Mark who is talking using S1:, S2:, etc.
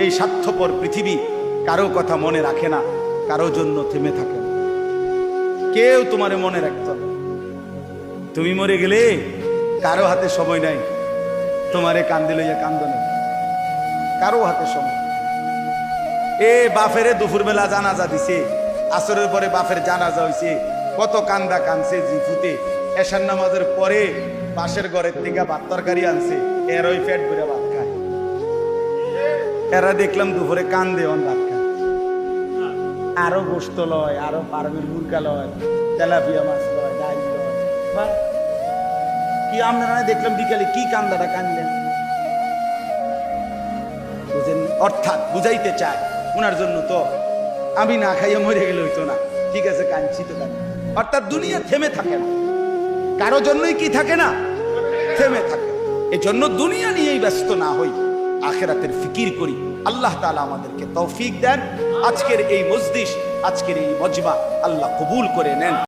S1: এই স্বার্থপর পৃথিবী কারো কথা মনে রাখে না, কারো জন্য থেমে থাকে না। কেউ তোমারে মনে রাখত না। তুমি মরে গেলে কারো হাতে সময় নাই তোমারে কান্দে লইয়া কান্দ নেই, কারো হাতে সময়। এ বাফেরে দুপুরবেলা জানাজা দিছে, আসরের পরে বাফের জানাজা হইছে, কত কান্দা কানছে জিফুতে। এশার নামাজের পরে পাশের ঘরের থেকে ভাত তরকারি আনছে, এর ওই পেট ভরে ভাত খায়। এরা দেখলাম দুপুরে কান্দে অন ভাত খায়। আরো গোস্ত লয়, আরো ফার্মের মুরগা লয়, তেলাপিয়া মাছ লয়, ডাল লয়। কি আপনারা দেখলাম বিকালে কি কান্দাটা কানলেন বুঝেন? অর্থাৎ বুঝাইতে চায় ওনার জন্য তো আমি না খাইয়ে মরে গেলে হইতো না, ঠিক আছে কাঁদছি তো কাঁদি। অর্থাৎ দুনিয়া থেমে থাকে না, কারো জন্যই কি থাকে না, থেমে থাকে। এজন্য দুনিয়া নিয়েই ব্যস্ত না হই, আখিরাতের ফিকির করি। আল্লাহ তাআলা আমাদেরকে তৌফিক দেন। আজকের এই মজলিস, আজকের এই মজমা আল্লাহ কবুল করে নেন।